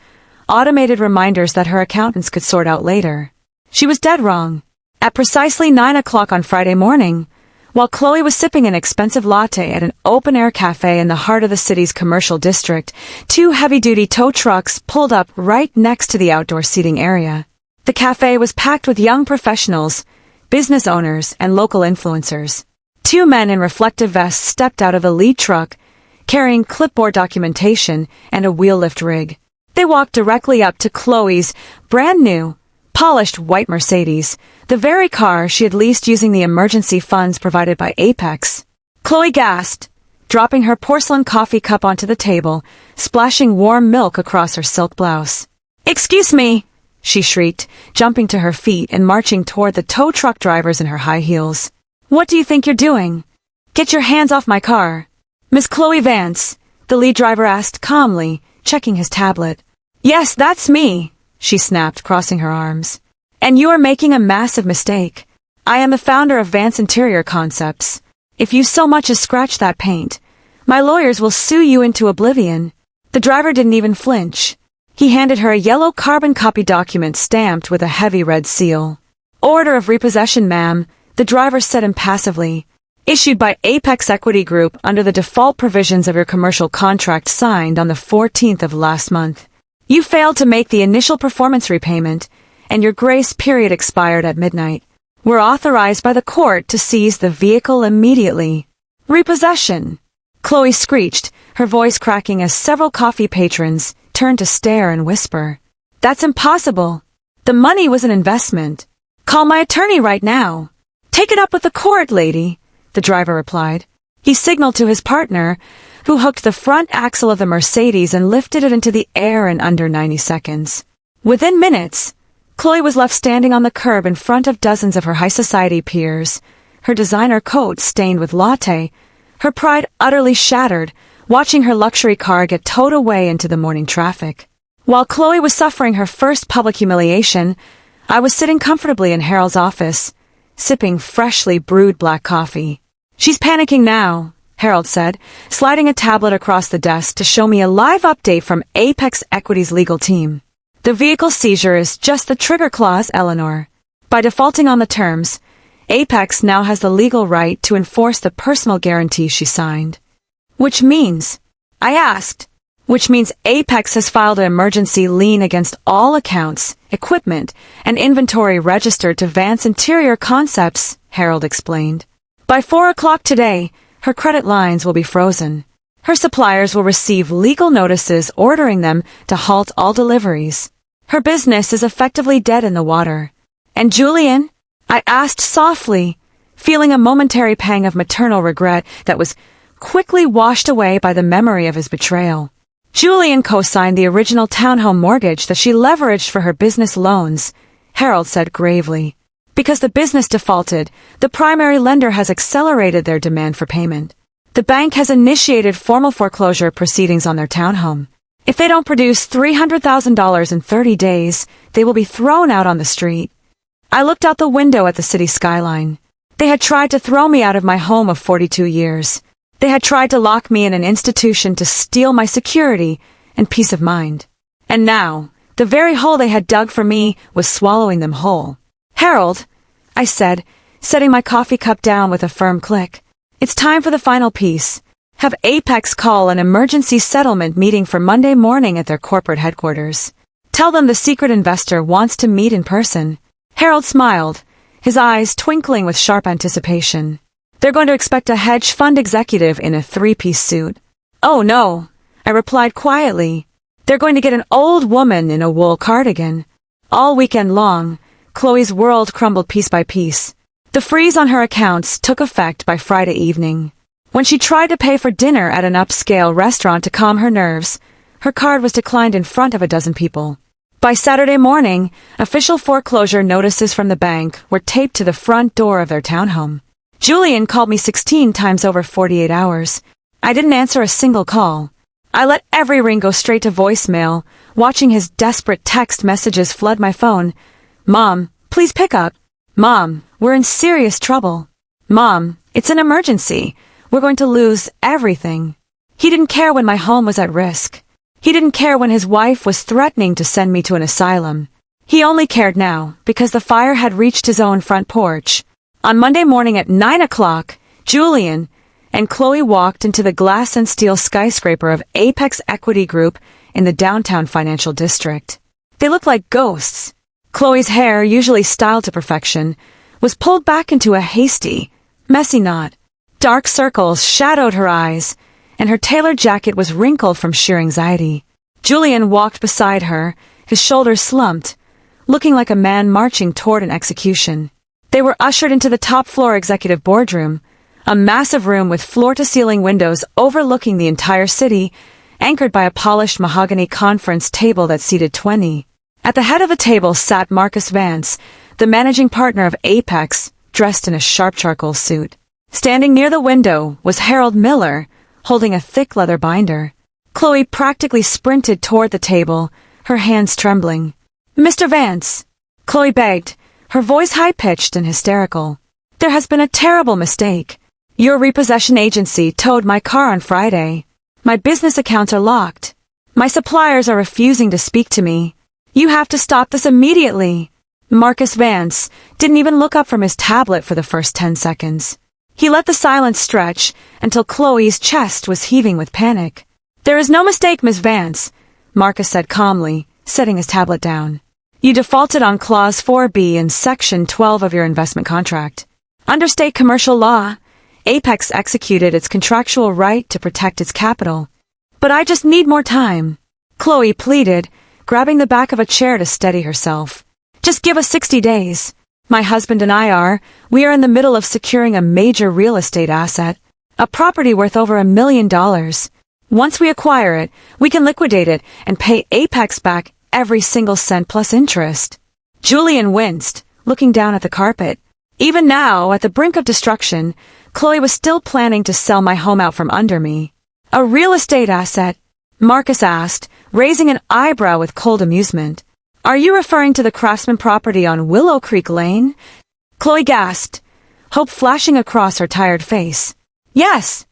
automated reminders that her accountants could sort out later. She was dead wrong. At precisely 9 o'clock on Friday morning, while Chloe was sipping an expensive latte at an open-air cafe in the heart of the city's commercial district, 2 heavy-duty tow trucks pulled up right next to the outdoor seating area. The cafe was packed with young professionals, business owners, and local influencers. Two men in reflective vests stepped out of the lead truck, carrying clipboard documentation and a wheel lift rig. They walked directly up to Chloe's brand-new, polished white Mercedes, the very car she had leased using the emergency funds provided by Apex. Chloe gasped, dropping her porcelain coffee cup onto the table, splashing warm milk across her silk blouse. "Excuse me," she shrieked, jumping to her feet and marching toward the tow truck drivers in her high heels. "What do you think you're doing? Get your hands off my car." "Miss Chloe Vance," the lead driver asked calmly, checking his tablet. "Yes, that's me," she snapped, crossing her arms. "And you are making a massive mistake. I am the founder of Vance Interior Concepts. If you so much as scratch that paint, my lawyers will sue you into oblivion." The driver didn't even flinch. He handed her a yellow carbon copy document stamped with a heavy red seal. "Order of repossession, ma'am," the driver said impassively. "Issued by Apex Equity Group under the default provisions of your commercial contract signed on the 14th of last month. You failed to make the initial performance repayment, and your grace period expired at midnight. We're authorized by the court to seize the vehicle immediately." "Repossession," Chloe screeched, her voice cracking as several coffee patrons turned to stare and whisper. "That's impossible. The money was an investment. Call my attorney right now." "Take it up with the court, lady," the driver replied. He signaled to his partner, who hooked the front axle of the Mercedes and lifted it into the air in under 90 seconds. Within minutes, Chloe was left standing on the curb in front of dozens of her high society peers, her designer coat stained with latte, her pride utterly shattered, watching her luxury car get towed away into the morning traffic. While Chloe was suffering her first public humiliation, I was sitting comfortably in Harold's office, sipping freshly brewed black coffee. "She's panicking now," Harold said, sliding a tablet across the desk to show me a live update from Apex Equity's legal team. "The vehicle seizure is just the trigger clause, Eleanor. By defaulting on the terms, Apex now has the legal right to enforce the personal guarantee she signed." "Which means?" I asked. "Which means Apex has filed an emergency lien against all accounts, equipment, and inventory registered to Vance Interior Concepts," Harold explained. "By 4 o'clock today, her credit lines will be frozen. Her suppliers will receive legal notices ordering them to halt all deliveries. Her business is effectively dead in the water." "And Julian?" I asked softly, feeling a momentary pang of maternal regret that was quickly washed away by the memory of his betrayal. "Julian co-signed the original townhome mortgage that she leveraged for her business loans," Harold said gravely. "Because the business defaulted, the primary lender has accelerated their demand for payment. The bank has initiated formal foreclosure proceedings on their townhome. If they don't produce $300,000 in 30 days, they will be thrown out on the street." I looked out the window at the city skyline. They had tried to throw me out of my home of 42 years. They had tried to lock me in an institution to steal my security and peace of mind. And now, the very hole they had dug for me was swallowing them whole. "Harold," I said, setting my coffee cup down with a firm click, "it's time for the final piece. Have Apex call an emergency settlement meeting for Monday morning at their corporate headquarters. Tell them the secret investor wants to meet in person." Harold smiled, his eyes twinkling with sharp anticipation. "They're going to expect a hedge fund executive in a three-piece suit." "Oh no," I replied quietly. "They're going to get an old woman in a wool cardigan." All weekend long, Chloe's world crumbled piece by piece. The freeze on her accounts took effect by Friday evening. When she tried to pay for dinner at an upscale restaurant to calm her nerves, her card was declined in front of a dozen people. By Saturday morning, official foreclosure notices from the bank were taped to the front door of their townhome. Julian called me 16 times over 48 hours. I didn't answer a single call. I let every ring go straight to voicemail, watching his desperate text messages flood my phone. "Mom, please pick up. Mom, we're in serious trouble. Mom, it's an emergency. We're going to lose everything." He didn't care when my home was at risk. He didn't care when his wife was threatening to send me to an asylum. He only cared now because the fire had reached his own front porch. On Monday morning at 9 o'clock, Julian and Chloe walked into the glass and steel skyscraper of Apex Equity Group in the downtown financial district. They looked like ghosts. Chloe's hair, usually styled to perfection, was pulled back into a hasty, messy knot. Dark circles shadowed her eyes, and her tailored jacket was wrinkled from sheer anxiety. Julian walked beside her, his shoulders slumped, looking like a man marching toward an execution. They were ushered into the top-floor executive boardroom, a massive room with floor-to-ceiling windows overlooking the entire city, anchored by a polished mahogany conference table that seated 20. At the head of the table sat Marcus Vance, the managing partner of Apex, dressed in a sharp charcoal suit. Standing near the window was Harold Miller, holding a thick leather binder. Chloe practically sprinted toward the table, her hands trembling. "Mr. Vance," Chloe begged, her voice high-pitched and hysterical. "There has been a terrible mistake. Your repossession agency towed my car on Friday. My business accounts are locked. My suppliers are refusing to speak to me. You have to stop this immediately." Marcus Vance didn't even look up from his tablet for the first 10 seconds. He let the silence stretch until Chloe's chest was heaving with panic. "There is no mistake, Ms. Vance," Marcus said calmly, setting his tablet down. "You defaulted on Clause 4B in Section 12 of your investment contract. Under state commercial law, Apex executed its contractual right to protect its capital. But I just need more time," Chloe pleaded, grabbing the back of a chair to steady herself. "Just give us 60 days. My husband and we are in the middle of securing a major real estate asset, a property worth over $1 million. Once we acquire it, we can liquidate it and pay Apex back every single cent plus interest." Julian winced, looking down at the carpet. Even now, at the brink of destruction, Chloe was still planning to sell my home out from under me. "A real estate asset?" Marcus asked, raising an eyebrow with cold amusement. "Are you referring to the Craftsman property on Willow Creek Lane?" Chloe gasped, hope flashing across her tired face. Yes.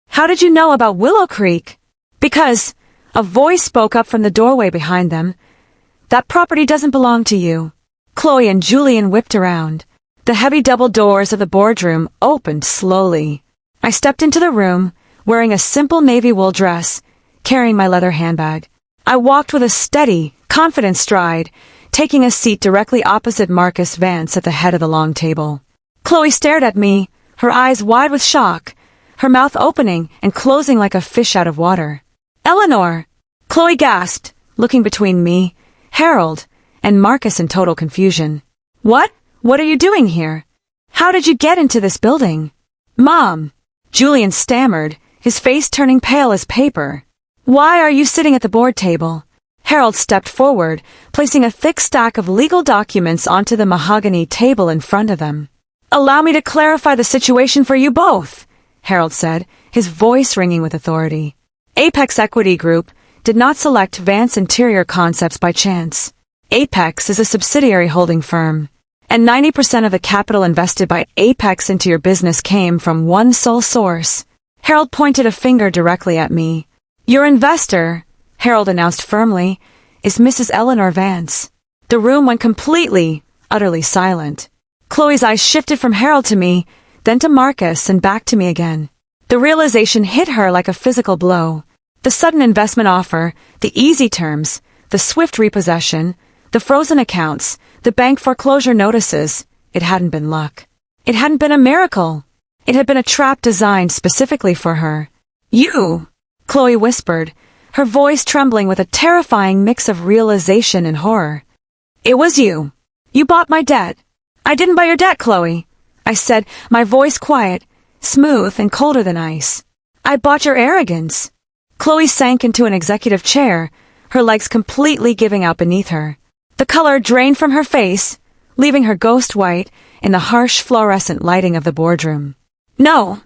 How did you know about Willow Creek?" "Because," a voice spoke up from the doorway behind them, "that property doesn't belong to you." Chloe and Julian whipped around. The heavy double doors of the boardroom opened slowly. I stepped into the room, wearing a simple navy wool dress, carrying my leather handbag. I walked with a steady, confident stride, taking a seat directly opposite Marcus Vance at the head of the long table. Chloe stared at me, her eyes wide with shock, her mouth opening and closing like a fish out of water. "Eleanor!" Chloe gasped, looking between me, Harold, and Marcus in total confusion. What are you doing here? How did you get into this building?" "Mom," Julian stammered, his face turning pale as paper. "Why are you sitting at the board table?" Harold stepped forward, placing a thick stack of legal documents onto the mahogany table in front of them. "Allow me to clarify the situation for you both," Harold said, his voice ringing with authority. Apex Equity Group did not select Vance Interior Concepts by chance. Apex is a subsidiary holding firm, and 90% of the capital invested by Apex into your business came from one sole source. Harold pointed a finger directly at me. "Your investor," Harold announced firmly, "is Mrs. Eleanor Vance." The room went completely, utterly silent. Chloe's eyes shifted from Harold to me, then to Marcus and back to me again. The realization hit her like a physical blow. The sudden investment offer, the easy terms, the swift repossession, the frozen accounts, the bank foreclosure notices, it hadn't been luck. It hadn't been a miracle. It had been a trap designed specifically for her. "You," Chloe whispered, her voice trembling with a terrifying mix of realization and horror. "It was you. You bought my debt." "I didn't buy your debt, Chloe," I said, my voice quiet, smooth and colder than ice. "I bought your arrogance." Chloe sank into an executive chair, her legs completely giving out beneath her. The color drained from her face, leaving her ghost white in the harsh fluorescent lighting of the boardroom. No,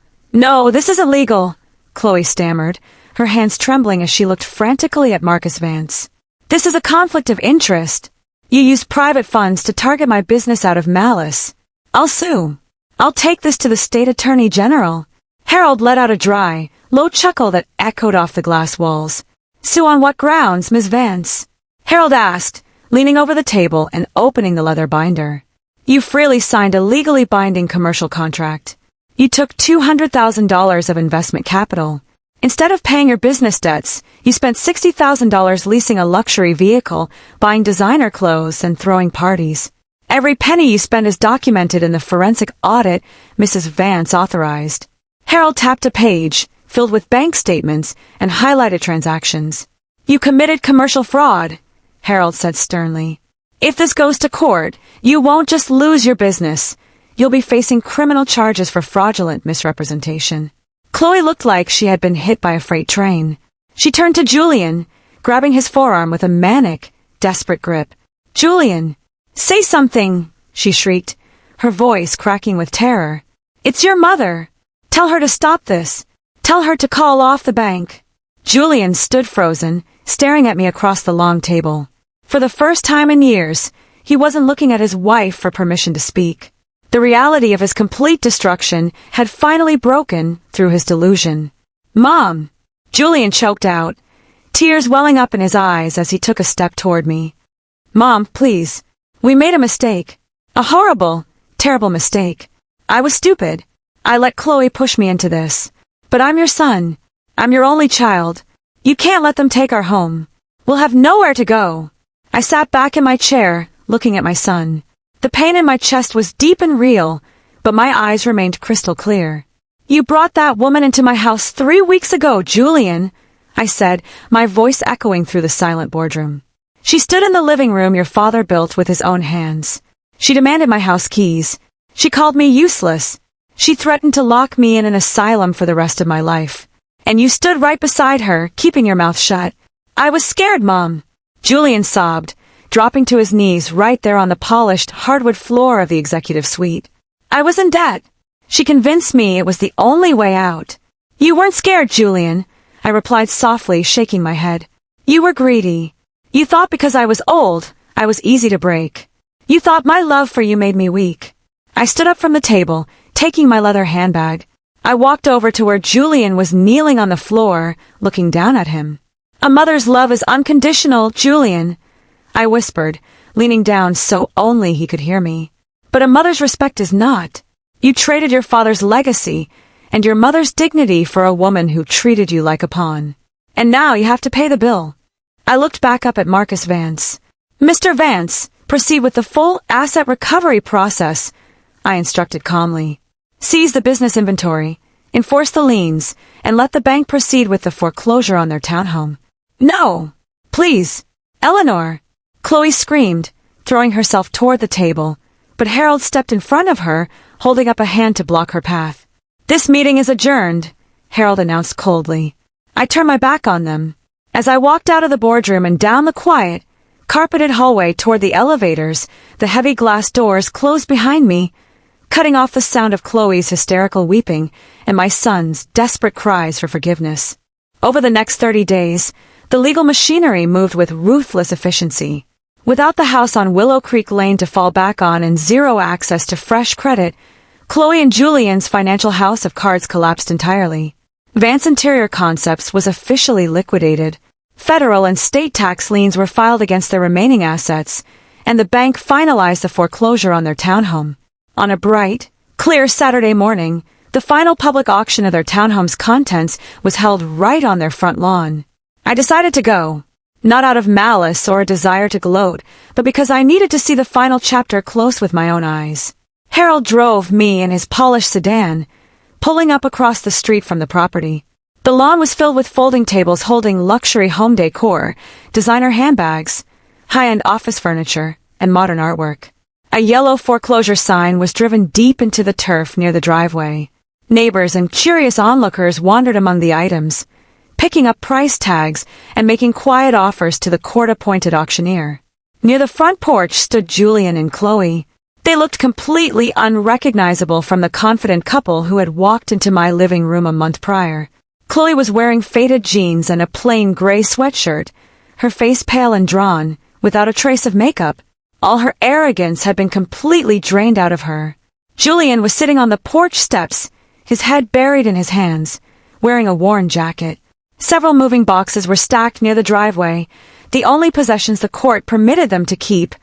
this isn't legal," Chloe stammered, her hands trembling as she looked frantically at Marcus Vance. "This is a conflict of interest. You used private funds to target my business out of malice. I'll sue. I'll take this to the state attorney general." Harold let out a dry, low chuckle that echoed off the glass walls. "Sue on what grounds, Ms. Vance?" Harold asked, leaning over the table and opening the leather binder. "You freely signed a legally binding commercial contract. You took $200,000 of investment capital. Instead of paying your business debts, you spent $60,000 leasing a luxury vehicle, buying designer clothes, and throwing parties. Every penny you spend is documented in the forensic audit Mrs. Vance authorized. Harold tapped a page, filled with bank statements and highlighted transactions. You committed commercial fraud, Harold said sternly. If this goes to court, you won't just lose your business. You'll be facing criminal charges for fraudulent misrepresentation. Chloe looked like she had been hit by a freight train. She turned to Julian, grabbing his forearm with a manic, desperate grip. Julian, say something, she shrieked, her voice cracking with terror. It's your mother. Tell her to stop this. Tell her to call off the bank. Julian stood frozen, staring at me across the long table. For the first time in years, he wasn't looking at his wife for permission to speak. The reality of his complete destruction had finally broken through his delusion. Mom! Julian choked out, tears welling up in his eyes as he took a step toward me. Mom, please. We made a mistake. A horrible, terrible mistake. I was stupid. I let Chloe push me into this. But I'm your son. I'm your only child. You can't let them take our home. We'll have nowhere to go. I sat back in my chair, looking at my son. The pain in my chest was deep and real, but my eyes remained crystal clear. You brought that woman into my house 3 weeks ago, Julian, I said, my voice echoing through the silent boardroom. She stood in the living room your father built with his own hands. She demanded my house keys. She called me useless. She threatened to lock me in an asylum for the rest of my life. And you stood right beside her, keeping your mouth shut. I was scared, Mom. Julian sobbed, dropping to his knees right there on the polished hardwood floor of the executive suite. I was in debt. She convinced me it was the only way out. You weren't scared, Julian, I replied softly, shaking my head. You were greedy. You thought because I was old, I was easy to break. You thought my love for you made me weak. I stood up from the table, taking my leather handbag. I walked over to where Julian was kneeling on the floor, looking down at him. A mother's love is unconditional, Julian, I whispered, leaning down so only he could hear me. But a mother's respect is not. You traded your father's legacy and your mother's dignity for a woman who treated you like a pawn. And now you have to pay the bill. I looked back up at Marcus Vance. Mr. Vance, proceed with the full asset recovery process, I instructed calmly. Seize the business inventory, enforce the liens, and let the bank proceed with the foreclosure on their townhome. No! Please! Eleanor! Chloe screamed, throwing herself toward the table, but Harold stepped in front of her, holding up a hand to block her path. This meeting is adjourned, Harold announced coldly. I turned my back on them. As I walked out of the boardroom and down the quiet, carpeted hallway toward the elevators, the heavy glass doors closed behind me, cutting off the sound of Chloe's hysterical weeping and my son's desperate cries for forgiveness. Over the next 30 days, the legal machinery moved with ruthless efficiency. Without the house on Willow Creek Lane to fall back on and zero access to fresh credit, Chloe and Julian's financial house of cards collapsed entirely. Vance Interior Concepts was officially liquidated. Federal and state tax liens were filed against their remaining assets, and the bank finalized the foreclosure on their townhome. On a bright, clear Saturday morning, the final public auction of their townhome's contents was held right on their front lawn. I decided to go, not out of malice or a desire to gloat, but because I needed to see the final chapter close with my own eyes. Harold drove me in his polished sedan, pulling up across the street from the property. The lawn was filled with folding tables holding luxury home decor, designer handbags, high-end office furniture, and modern artwork. A yellow foreclosure sign was driven deep into the turf near the driveway. Neighbors and curious onlookers wandered among the items, picking up price tags and making quiet offers to the court-appointed auctioneer. Near the front porch stood Julian and Chloe. They looked completely unrecognizable from the confident couple who had walked into my living room a month prior. Chloe was wearing faded jeans and a plain gray sweatshirt, her face pale and drawn, without a trace of makeup. All her arrogance had been completely drained out of her. Julian was sitting on the porch steps, his head buried in his hands, wearing a worn jacket. Several moving boxes were stacked near the driveway, the only possessions the court permitted them to keep: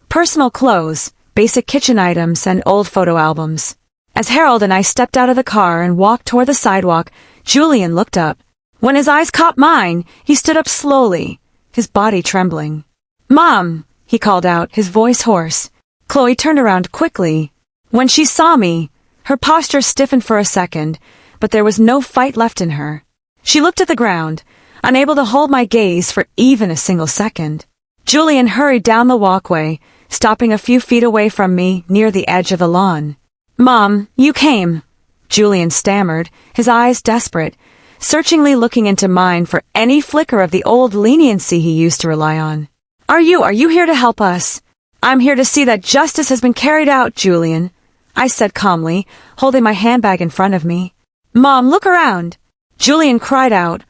personal clothes, basic kitchen items, and old photo albums. As Harold and I stepped out of the car and walked toward the sidewalk, Julian looked up. When his eyes caught mine, he stood up slowly, his body trembling. "Mom!" he called out, his voice hoarse. Chloe turned around quickly. When she saw me, her posture stiffened for a second, but there was no fight left in her. She looked at the ground, unable to hold my gaze for even a single second. Julian hurried down the walkway, stopping a few feet away from me near the edge of the lawn. "Mom, you came," Julian stammered, his eyes desperate, searchingly looking into mine for any flicker of the old leniency he used to rely on. Are you here to help us?" "I'm here to see that justice has been carried out, Julian," I said calmly, holding my handbag in front of me. "Mom, look around," Julian cried out,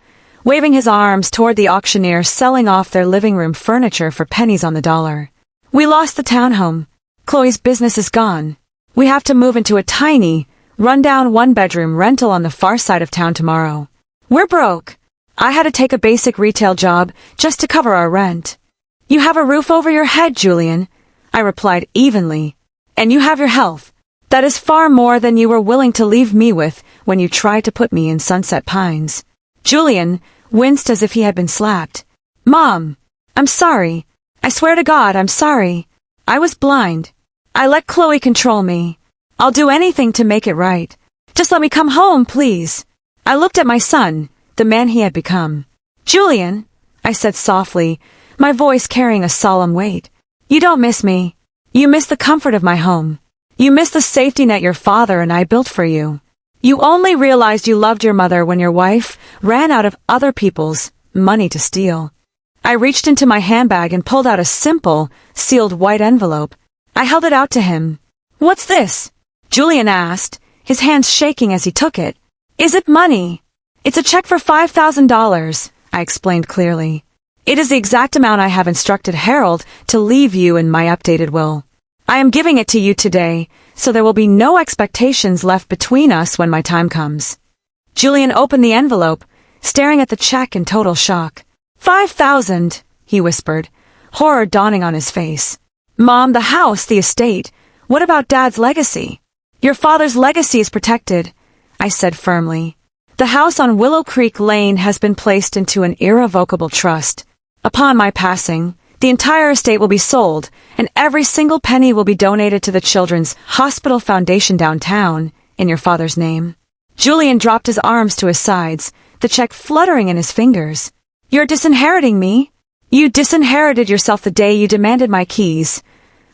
waving his arms toward the auctioneer selling off their living room furniture for pennies on the dollar. "We lost the townhome. Chloe's business is gone. We have to move into a tiny, run-down one-bedroom rental on the far side of town tomorrow. We're broke. I had to take a basic retail job just to cover our rent." "You have a roof over your head, Julian," I replied evenly. "And you have your health. That is far more than you were willing to leave me with when you tried to put me in Sunset Pines." Julian winced as if he had been slapped. "Mom, I'm sorry. I swear to God, I'm sorry. I was blind. I let Chloe control me. I'll do anything to make it right. Just let me come home, please." I looked at my son, the man he had become. "Julian," I said softly, my voice carrying a solemn weight, "you don't miss me. You miss the comfort of my home. You miss the safety net your father and I built for you. You only realized you loved your mother when your wife ran out of other people's money to steal." I reached into my handbag and pulled out a simple, sealed white envelope. I held it out to him. "What's this?" Julian asked, his hands shaking as he took it. "Is it money?" "It's a check for $5,000, I explained clearly. "It is the exact amount I have instructed Harold to leave you in my updated will. I am giving it to you today, so there will be no expectations left between us when my time comes." Julian opened the envelope, staring at the check in total shock. $5,000, he whispered, horror dawning on his face. "Mom, the house, the estate. What about Dad's legacy?" "Your father's legacy is protected," I said firmly. "The house on Willow Creek Lane has been placed into an irrevocable trust. Upon my passing, the entire estate will be sold, and every single penny will be donated to the Children's Hospital Foundation downtown, in your father's name." Julian dropped his arms to his sides, the check fluttering in his fingers. "You're disinheriting me? You disinherited yourself the day you demanded my keys,"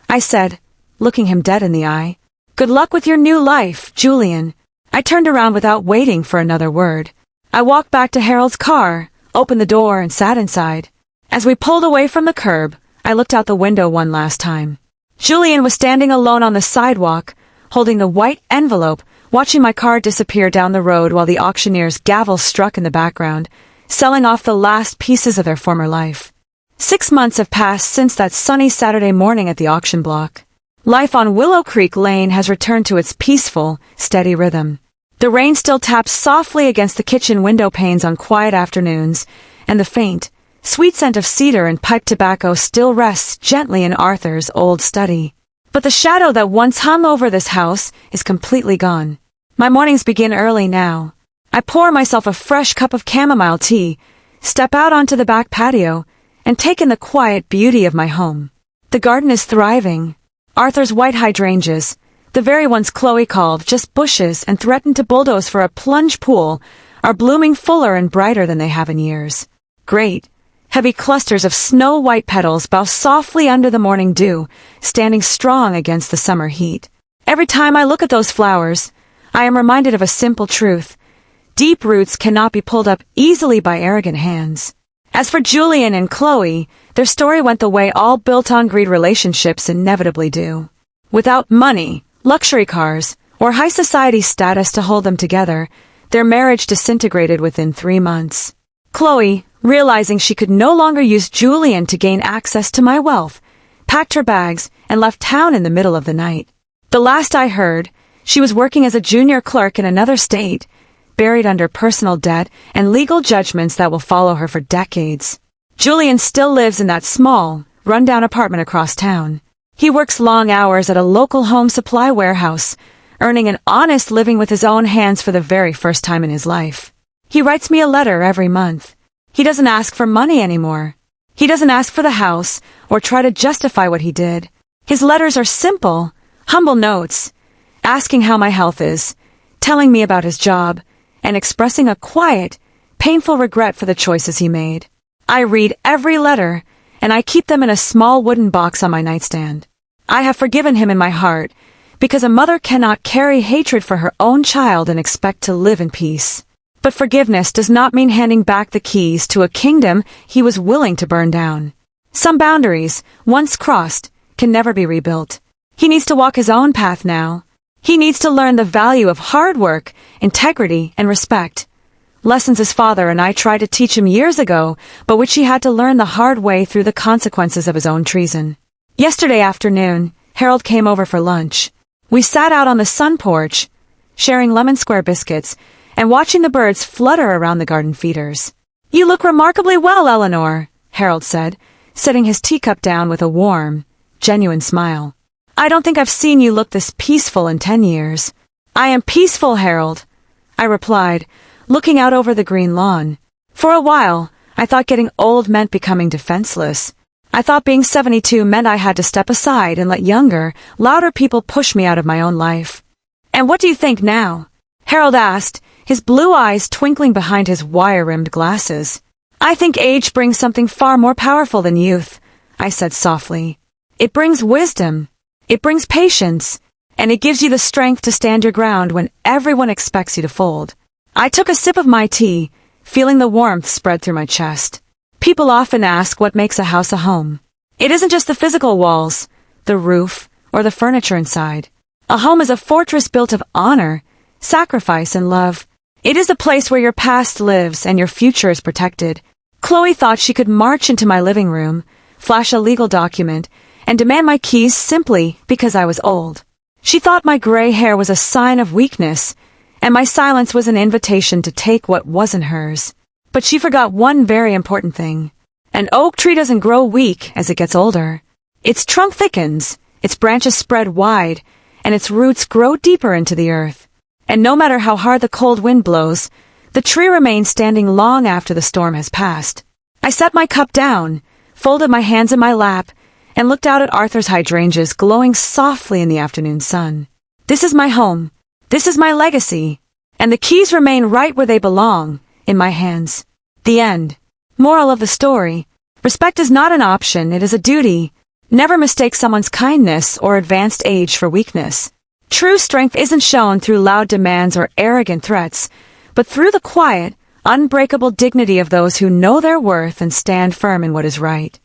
I said, looking him dead in the eye. "Good luck with your new life, Julian." I turned around without waiting for another word. I walked back to Harold's car, opened the door, and sat inside. As we pulled away from the curb, I looked out the window one last time. Julian was standing alone on the sidewalk, holding the white envelope, watching my car disappear down the road while the auctioneer's gavel struck in the background, selling off the last pieces of their former life. 6 months have passed since that sunny Saturday morning at the auction block. Life on Willow Creek Lane has returned to its peaceful, steady rhythm. The rain still taps softly against the kitchen window panes on quiet afternoons, and the faint, sweet scent of cedar and pipe tobacco still rests gently in Arthur's old study. But the shadow that once hung over this house is completely gone. My mornings begin early now. I pour myself a fresh cup of chamomile tea, step out onto the back patio, and take in the quiet beauty of my home. The garden is thriving. Arthur's white hydrangeas, the very ones Chloe called just bushes and threatened to bulldoze for a plunge pool, are blooming fuller and brighter than they have in years. Great, heavy clusters of snow-white petals bow softly under the morning dew, standing strong against the summer heat. Every time I look at those flowers, I am reminded of a simple truth. Deep roots cannot be pulled up easily by arrogant hands. As for Julian and Chloe, their story went the way all built-on-greed relationships inevitably do. Without money, luxury cars, or high society status to hold them together, their marriage disintegrated within 3 months. Chloe, realizing she could no longer use Julian to gain access to my wealth, packed her bags and left town in the middle of the night. The last I heard, she was working as a junior clerk in another state, buried under personal debt and legal judgments that will follow her for decades. Julian still lives in that small, run-down apartment across town. He works long hours at a local home supply warehouse, earning an honest living with his own hands for the very first time in his life. He writes me a letter every month. He doesn't ask for money anymore. He doesn't ask for the house or try to justify what he did. His letters are simple, humble notes, asking how my health is, telling me about his job, and expressing a quiet, painful regret for the choices he made. I read every letter, and I keep them in a small wooden box on my nightstand. I have forgiven him in my heart, because a mother cannot carry hatred for her own child and expect to live in peace. But forgiveness does not mean handing back the keys to a kingdom he was willing to burn down. Some boundaries, once crossed, can never be rebuilt. He needs to walk his own path now. He needs to learn the value of hard work, integrity, and respect. Lessons his father and I tried to teach him years ago, but which he had to learn the hard way through the consequences of his own treason. Yesterday afternoon, Harold came over for lunch. We sat out on the sun porch, sharing lemon square biscuits, and watching the birds flutter around the garden feeders. "You look remarkably well, Eleanor," Harold said, setting his teacup down with a warm, genuine smile. "I don't think I've seen you look this peaceful in 10 years. "I am peaceful, Harold," I replied, looking out over the green lawn. For a while, I thought getting old meant becoming defenseless. I thought being 72 meant I had to step aside and let younger, louder people push me out of my own life. "And what do you think now?" Harold asked, his blue eyes twinkling behind his wire-rimmed glasses. "I think age brings something far more powerful than youth," I said softly. "It brings wisdom, it brings patience, and it gives you the strength to stand your ground when everyone expects you to fold." I took a sip of my tea, feeling the warmth spread through my chest. People often ask what makes a house a home. It isn't just the physical walls, the roof, or the furniture inside. A home is a fortress built of honor, sacrifice, and love. It is a place where your past lives and your future is protected. Chloe thought she could march into my living room, flash a legal document, and demand my keys simply because I was old. She thought my gray hair was a sign of weakness, and my silence was an invitation to take what wasn't hers. But she forgot one very important thing. An oak tree doesn't grow weak as it gets older. Its trunk thickens, its branches spread wide, and its roots grow deeper into the earth. And no matter how hard the cold wind blows, the tree remains standing long after the storm has passed. I set my cup down, folded my hands in my lap, and looked out at Arthur's hydrangeas glowing softly in the afternoon sun. This is my home. This is my legacy. And the keys remain right where they belong, in my hands. The end. Moral of the story. Respect is not an option, it is a duty. Never mistake someone's kindness or advanced age for weakness. True strength isn't shown through loud demands or arrogant threats, but through the quiet, unbreakable dignity of those who know their worth and stand firm in what is right.